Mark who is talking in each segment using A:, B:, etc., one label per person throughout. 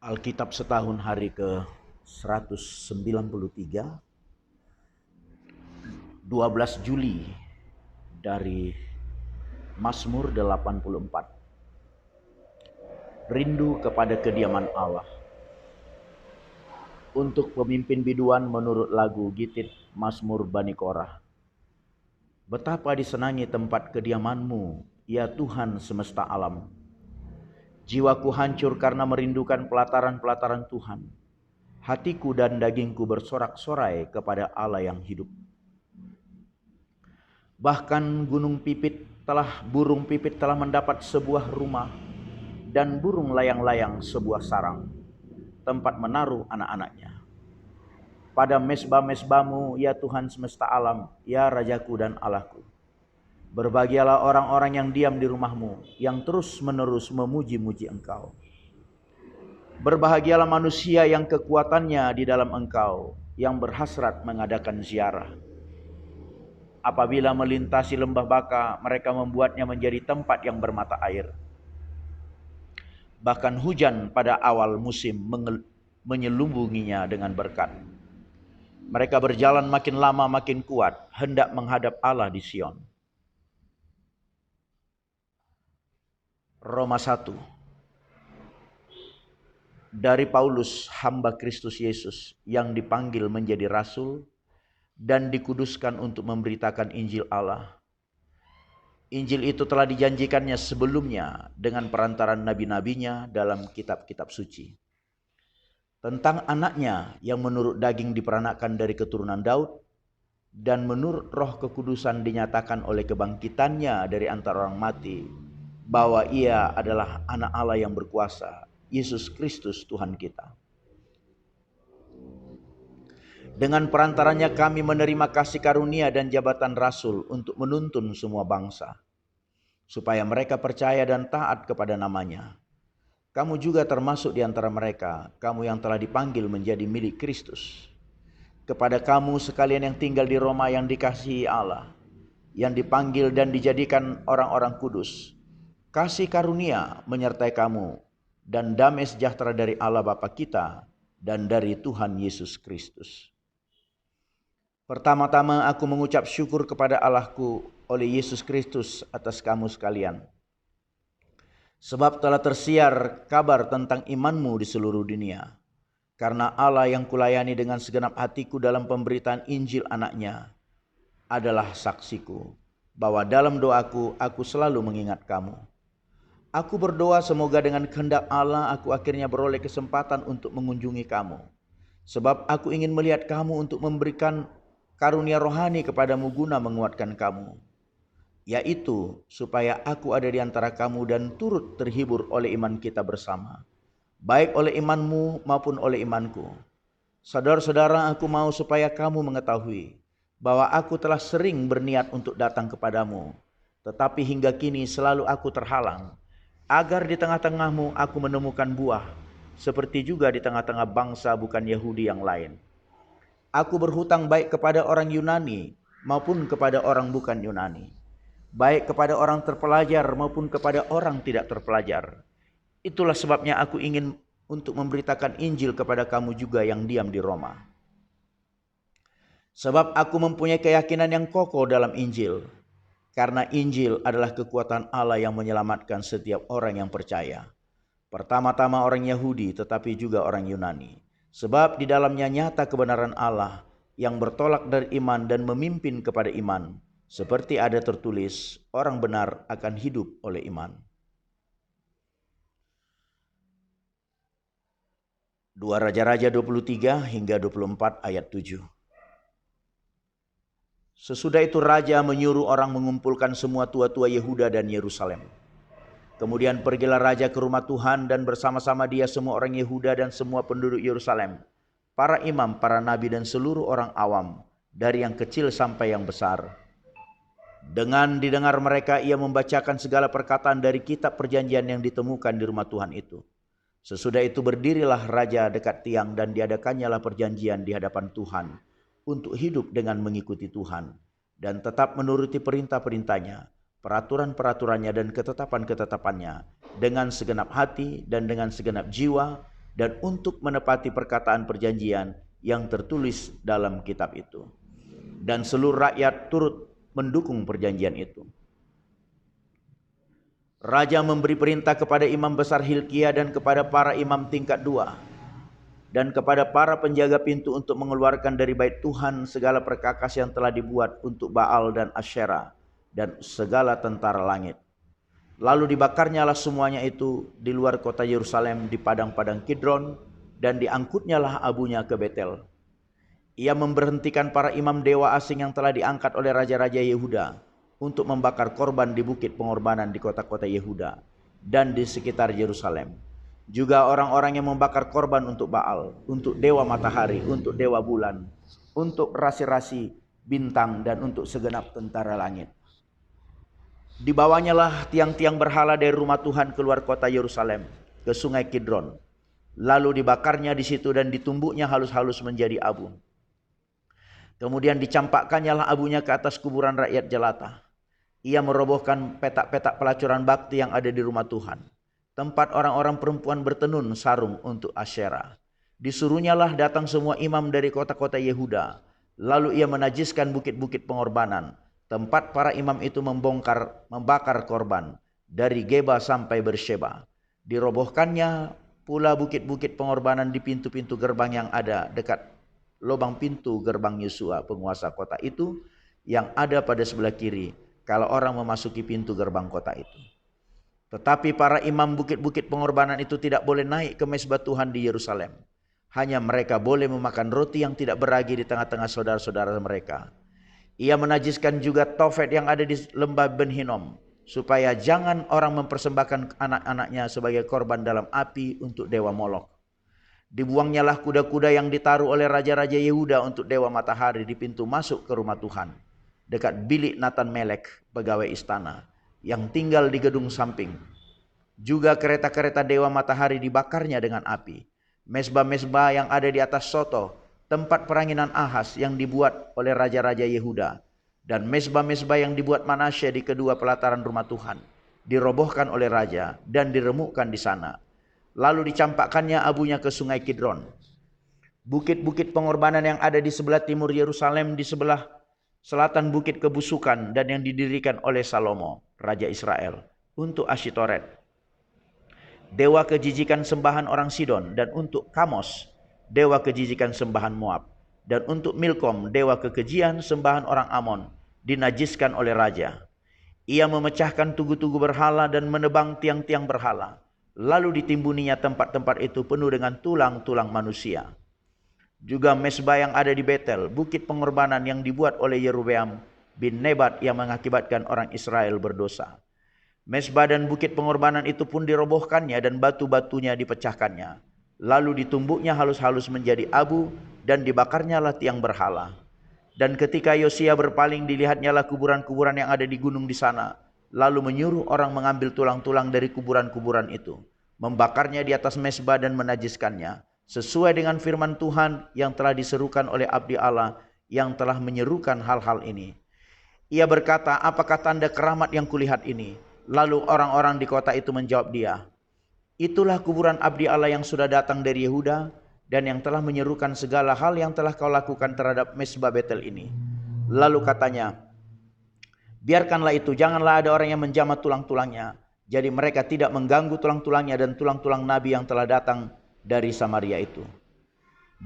A: Alkitab setahun hari ke 193, 12 Juli dari Mazmur 84. Rindu kepada kediaman Allah. Untuk pemimpin biduan menurut lagu Gitit Mazmur Bani Korah. Betapa disenangi tempat kediaman-Mu, ya Tuhan semesta alam. Jiwaku hancur karena merindukan pelataran-pelataran Tuhan. Hatiku dan dagingku bersorak-sorai kepada Allah yang hidup. Bahkan burung pipit telah mendapat sebuah rumah, dan burung layang-layang sebuah sarang, tempat menaruh anak-anaknya. Pada mesbah-mesbah-Mu, ya Tuhan semesta alam, ya Rajaku dan Allahku. Berbahagialah orang-orang yang diam di rumah-Mu, yang terus-menerus memuji-muji Engkau. Berbahagialah manusia yang kekuatannya di dalam Engkau, yang berhasrat mengadakan ziarah. Apabila melintasi lembah Baka, mereka membuatnya menjadi tempat yang bermata air. Bahkan hujan pada awal musim menyelubunginya dengan berkat. Mereka berjalan makin lama makin kuat, hendak menghadap Allah di Sion. Roma 1. Dari Paulus, hamba Kristus Yesus, yang dipanggil menjadi rasul dan dikuduskan untuk memberitakan Injil Allah. Injil itu telah dijanjikannya sebelumnya dengan perantaran nabi-nabinya dalam kitab-kitab suci. Tentang anaknya yang menurut daging diperanakan dari keturunan Daud, dan menurut roh kekudusan dinyatakan oleh kebangkitannya dari antara orang mati, bahwa ia adalah anak Allah yang berkuasa, Yesus Kristus Tuhan kita. Dengan perantaranya kami menerima kasih karunia dan jabatan rasul untuk menuntun semua bangsa, supaya mereka percaya dan taat kepada namanya. Kamu juga termasuk di antara mereka, kamu yang telah dipanggil menjadi milik Kristus. Kepada kamu sekalian yang tinggal di Roma yang dikasihi Allah, yang dipanggil dan dijadikan orang-orang kudus, kasih karunia menyertai kamu, dan damai sejahtera dari Allah Bapa kita dan dari Tuhan Yesus Kristus. Pertama-tama aku mengucap syukur kepada Allahku oleh Yesus Kristus atas kamu sekalian. Sebab telah tersiar kabar tentang imanmu di seluruh dunia. Karena Allah yang kulayani dengan segenap hatiku dalam pemberitaan Injil anaknya adalah saksiku, bahwa dalam doaku aku selalu mengingat kamu. Aku berdoa semoga dengan kehendak Allah aku akhirnya beroleh kesempatan untuk mengunjungi kamu. Sebab aku ingin melihat kamu untuk memberikan karunia rohani kepadamu guna menguatkan kamu. Yaitu supaya aku ada di antara kamu dan turut terhibur oleh iman kita bersama. Baik oleh imanmu maupun oleh imanku. Saudara-saudara, aku mau supaya kamu mengetahui bahwa aku telah sering berniat untuk datang kepadamu, tetapi hingga kini selalu aku terhalang, agar di tengah-tengahmu aku menemukan buah, seperti juga di tengah-tengah bangsa bukan Yahudi yang lain. Aku berhutang baik kepada orang Yunani maupun kepada orang bukan Yunani, baik kepada orang terpelajar maupun kepada orang tidak terpelajar. Itulah sebabnya aku ingin untuk memberitakan Injil kepada kamu juga yang diam di Roma. Sebab aku mempunyai keyakinan yang kokoh dalam Injil, karena Injil adalah kekuatan Allah yang menyelamatkan setiap orang yang percaya. Pertama-tama orang Yahudi tetapi juga orang Yunani. Sebab di dalamnya nyata kebenaran Allah yang bertolak dari iman dan memimpin kepada iman. Seperti ada tertulis, orang benar akan hidup oleh iman. 2 Raja-Raja 23 hingga 24 ayat 7. Sesudah itu raja menyuruh orang mengumpulkan semua tua-tua Yehuda dan Yerusalem. Kemudian pergilah raja ke rumah Tuhan dan bersama-sama dia semua orang Yehuda dan semua penduduk Yerusalem, para imam, para nabi dan seluruh orang awam, dari yang kecil sampai yang besar. Dengan didengar mereka ia membacakan segala perkataan dari kitab perjanjian yang ditemukan di rumah Tuhan itu. Sesudah itu berdirilah raja dekat tiang dan diadakannya lah perjanjian di hadapan Tuhan untuk hidup dengan mengikuti Tuhan dan tetap menuruti perintah-perintahnya, peraturan-peraturannya dan ketetapan-ketetapannya dengan segenap hati dan dengan segenap jiwa dan untuk menepati perkataan perjanjian yang tertulis dalam kitab itu. Dan seluruh rakyat turut mendukung perjanjian itu. Raja memberi perintah kepada imam besar Hilkia dan kepada para imam tingkat 2 dan kepada para penjaga pintu untuk mengeluarkan dari bait Tuhan segala perkakas yang telah dibuat untuk Baal dan Asyera dan segala tentara langit. Lalu dibakarnyalah semuanya itu di luar kota Yerusalem di padang-padang Kidron, dan diangkutnyalah abunya ke Betel. Ia memberhentikan para imam dewa asing yang telah diangkat oleh raja-raja Yehuda untuk membakar korban di bukit pengorbanan di kota-kota Yehuda dan di sekitar Yerusalem. Juga orang-orang yang membakar korban untuk Baal, untuk dewa matahari, untuk dewa bulan, untuk rasi-rasi bintang, dan untuk segenap tentara langit. Dibawanyalah tiang-tiang berhala dari rumah Tuhan keluar kota Yerusalem ke sungai Kidron. Lalu dibakarnya di situ dan ditumbuknya halus-halus menjadi abu. Kemudian dicampakkannya abunya ke atas kuburan rakyat jelata. Ia merobohkan petak-petak pelacuran bakti yang ada di rumah Tuhan, tempat orang-orang perempuan bertenun sarung untuk Asyera. Disuruhnyalah datang semua imam dari kota-kota Yehuda. Lalu ia menajiskan bukit-bukit pengorbanan, tempat para imam itu membakar korban, dari Geba sampai Bersheba. Dirobohkannya pula bukit-bukit pengorbanan di pintu-pintu gerbang yang ada dekat lubang pintu gerbang Yosua, penguasa kota itu, yang ada pada sebelah kiri kalau orang memasuki pintu gerbang kota itu. Tetapi para imam bukit-bukit pengorbanan itu tidak boleh naik ke mezbah Tuhan di Yerusalem. Hanya mereka boleh memakan roti yang tidak beragi di tengah-tengah saudara-saudara mereka. Ia menajiskan juga Tofet yang ada di lembah Ben Hinnom, supaya jangan orang mempersembahkan anak-anaknya sebagai korban dalam api untuk dewa Molok. Dibuangnyalah kuda-kuda yang ditaruh oleh raja-raja Yehuda untuk dewa matahari di pintu masuk ke rumah Tuhan, dekat bilik Natan Melek, pegawai istana, yang tinggal di gedung samping. Juga kereta-kereta dewa matahari dibakarnya dengan api. Mezbah-mezbah yang ada di atas soto, tempat peranginan Ahaz yang dibuat oleh raja-raja Yehuda, dan mezbah-mezbah yang dibuat Manasye di kedua pelataran rumah Tuhan, dirobohkan oleh raja dan diremukkan di sana. Lalu dicampakkannya abunya ke sungai Kidron. Bukit-bukit pengorbanan yang ada di sebelah timur Yerusalem, di sebelah selatan bukit kebusukan, dan yang didirikan oleh Salomo, raja Israel, untuk Asyitoret, dewa kejijikan sembahan orang Sidon, dan untuk Kamos, dewa kejijikan sembahan Moab, dan untuk Milkom, dewa kekejian sembahan orang Amon, dinajiskan oleh raja. Ia memecahkan tugu-tugu berhala dan menebang tiang-tiang berhala. Lalu ditimbuninya tempat-tempat itu penuh dengan tulang-tulang manusia. Juga mezbah yang ada di Betel, bukit pengorbanan yang dibuat oleh Yerobeam bin Nebat yang mengakibatkan orang Israel berdosa. Mezbah dan bukit pengorbanan itu pun dirobohkannya dan batu-batunya dipecahkannya. Lalu ditumbuknya halus-halus menjadi abu dan dibakarnyalah tiang berhala. Dan ketika Yosia berpaling, dilihatnyalah kuburan-kuburan yang ada di gunung di sana. Lalu menyuruh orang mengambil tulang-tulang dari kuburan-kuburan itu, membakarnya di atas mezbah dan menajiskannya, sesuai dengan firman Tuhan yang telah diserukan oleh abdi Allah yang telah menyerukan hal-hal ini. Ia berkata, apakah tanda keramat yang kulihat ini? Lalu orang-orang di kota itu menjawab dia, itulah kuburan abdi Allah yang sudah datang dari Yehuda dan yang telah menyerukan segala hal yang telah kau lakukan terhadap mezbah Betel ini. Lalu katanya, biarkanlah itu, janganlah ada orang yang menjamah tulang-tulangnya. Jadi mereka tidak mengganggu tulang-tulangnya dan tulang-tulang nabi yang telah datang dari Samaria itu.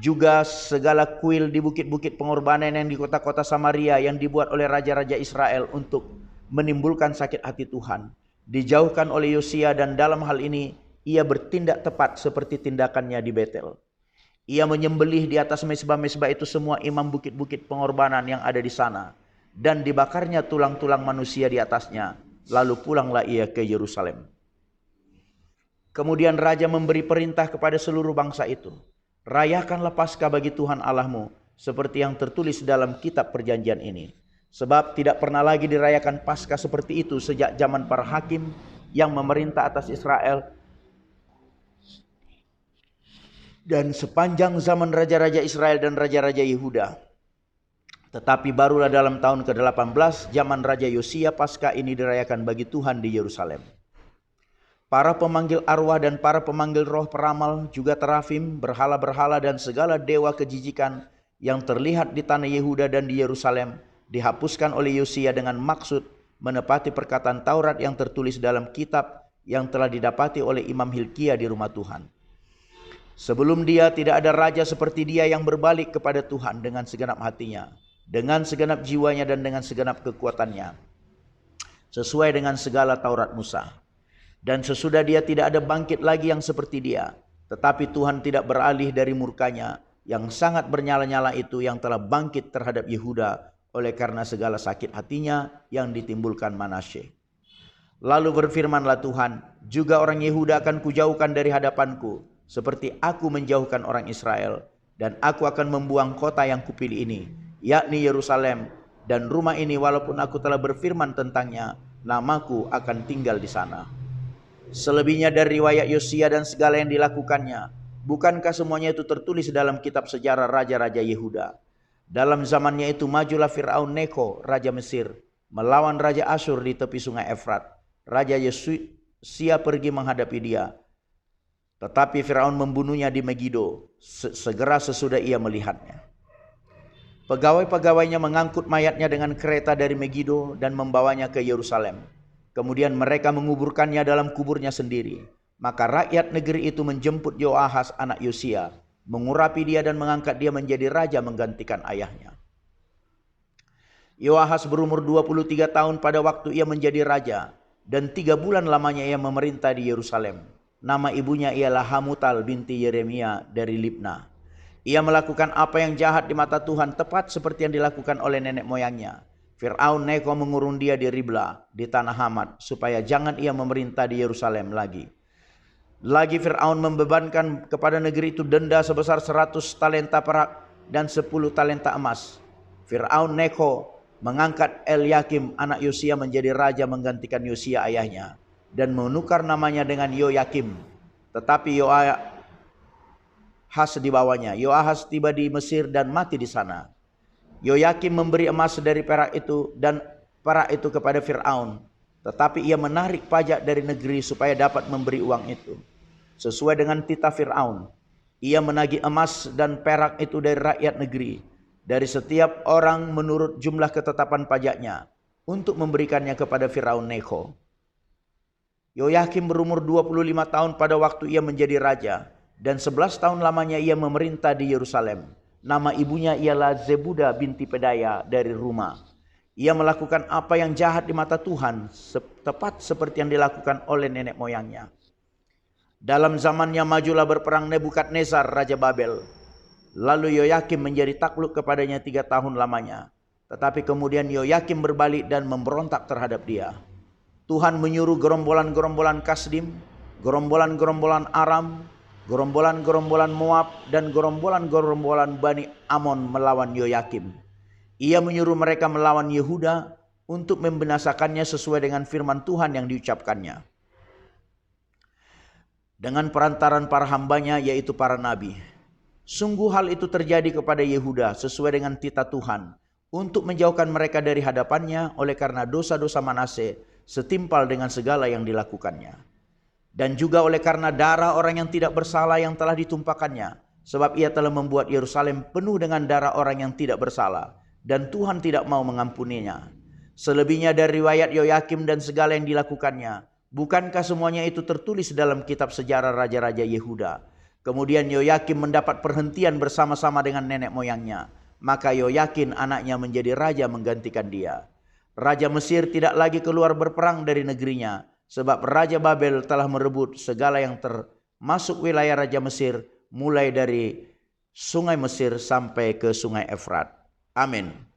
A: Juga segala kuil di bukit-bukit pengorbanan yang di kota-kota Samaria yang dibuat oleh raja-raja Israel untuk menimbulkan sakit hati Tuhan, dijauhkan oleh Yosia, dan dalam hal ini ia bertindak tepat seperti tindakannya di Betel. Ia menyembelih di atas mezbah-mezbah itu semua imam bukit-bukit pengorbanan yang ada di sana, dan dibakarnya tulang-tulang manusia di atasnya. Lalu pulanglah ia ke Yerusalem. Kemudian raja memberi perintah kepada seluruh bangsa itu, rayakanlah Paskah bagi Tuhan Allahmu, seperti yang tertulis dalam kitab perjanjian ini. Sebab tidak pernah lagi dirayakan Paskah seperti itu sejak zaman para hakim yang memerintah atas Israel, dan sepanjang zaman raja-raja Israel dan raja-raja Yehuda. Tetapi barulah dalam tahun ke-18 zaman Raja Yosia Paskah ini dirayakan bagi Tuhan di Yerusalem. para pemanggil arwah dan para pemanggil roh peramal, juga terafim, berhala-berhala dan segala dewa kejijikan yang terlihat di tanah Yehuda dan di Yerusalem, dihapuskan oleh Yosia dengan maksud menepati perkataan Taurat yang tertulis dalam kitab yang telah didapati oleh Imam Hilkia di rumah Tuhan. Sebelum dia tidak ada raja seperti dia yang berbalik kepada Tuhan dengan segenap hatinya, dengan segenap jiwanya dan dengan segenap kekuatannya, sesuai dengan segala Taurat Musa. Dan sesudah dia tidak ada bangkit lagi yang seperti dia. Tetapi Tuhan tidak beralih dari murkanya yang sangat bernyala-nyala itu yang telah bangkit terhadap Yehuda oleh karena segala sakit hatinya yang ditimbulkan Manasye. Lalu berfirmanlah Tuhan, juga orang Yehuda akan kujauhkan dari hadapanku, seperti aku menjauhkan orang Israel. Dan aku akan membuang kota yang kupilih ini, yakni Yerusalem, dan rumah ini walaupun aku telah berfirman tentangnya, namaku akan tinggal di sana. Selebihnya dari riwayat Yosia dan segala yang dilakukannya, bukankah semuanya itu tertulis dalam kitab sejarah raja-raja Yehuda? Dalam zamannya itu majulah Fir'aun Neko, raja Mesir, melawan raja Asyur di tepi sungai Efrat. Raja Yosia pergi menghadapi dia, tetapi Fir'aun membunuhnya di Megido, segera sesudah ia melihatnya. Pegawai-pegawainya mengangkut mayatnya dengan kereta dari Megido dan membawanya ke Yerusalem. Kemudian mereka menguburkannya dalam kuburnya sendiri. Maka rakyat negeri itu menjemput Yoahas anak Yosia, mengurapi dia dan mengangkat dia menjadi raja menggantikan ayahnya. Yoahas berumur 23 tahun pada waktu ia menjadi raja, dan 3 bulan lamanya ia memerintah di Yerusalem. Nama ibunya ialah Hamutal binti Yeremia dari Libna. Ia melakukan apa yang jahat di mata Tuhan, tepat seperti yang dilakukan oleh nenek moyangnya. Fir'aun Neko mengurung dia di Ribla, di tanah Hamad, supaya jangan ia memerintah di Yerusalem lagi. Lagi Fir'aun membebankan kepada negeri itu denda sebesar 100 talenta perak dan 10 talenta emas. Fir'aun Neko mengangkat Elyakim anak Yosia menjadi raja menggantikan Yosia ayahnya, dan menukar namanya dengan Yoyakim. Tetapi Yoahas di bawahnya. Yoahas tiba di Mesir dan mati di sana. Yoyakim memberi emas dari perak itu dan perak itu kepada Fir'aun, tetapi ia menarik pajak dari negeri supaya dapat memberi uang itu. Sesuai dengan titah Fir'aun, ia menagih emas dan perak itu dari rakyat negeri, dari setiap orang menurut jumlah ketetapan pajaknya, untuk memberikannya kepada Fir'aun Neko. Yoyakim berumur 25 tahun pada waktu ia menjadi raja, dan 11 tahun lamanya ia memerintah di Yerusalem. Nama ibunya ialah Zebuda binti Pedaya dari Rumah. Ia melakukan apa yang jahat di mata Tuhan, tepat seperti yang dilakukan oleh nenek moyangnya. Dalam zamannya majulah berperang Nebukadnezar raja Babel. Lalu Yoyakim menjadi takluk kepadanya 3 tahun lamanya. Tetapi kemudian Yoyakim berbalik dan memberontak terhadap dia. Tuhan menyuruh gerombolan-gerombolan Kasdim, gerombolan-gerombolan Aram, gerombolan-gerombolan Moab, dan gerombolan-gerombolan Bani Amon melawan Yoyakim. Ia menyuruh mereka melawan Yehuda untuk membinasakannya sesuai dengan firman Tuhan yang diucapkannya dengan perantaran para hambanya, yaitu para nabi. Sungguh hal itu terjadi kepada Yehuda sesuai dengan titah Tuhan, untuk menjauhkan mereka dari hadapannya oleh karena dosa-dosa Manasye setimpal dengan segala yang dilakukannya. Dan juga oleh karena darah orang yang tidak bersalah yang telah ditumpahkannya, sebab ia telah membuat Yerusalem penuh dengan darah orang yang tidak bersalah, dan Tuhan tidak mau mengampuninya. Selebihnya dari riwayat Yoyakim dan segala yang dilakukannya, bukankah semuanya itu tertulis dalam kitab sejarah raja-raja Yehuda? Kemudian Yoyakim mendapat perhentian bersama-sama dengan nenek moyangnya, maka Yoyakin anaknya menjadi raja menggantikan dia. Raja Mesir tidak lagi keluar berperang dari negerinya, sebab Raja Babel telah merebut segala yang termasuk wilayah Raja Mesir, mulai dari sungai Mesir sampai ke sungai Efrat. Amin.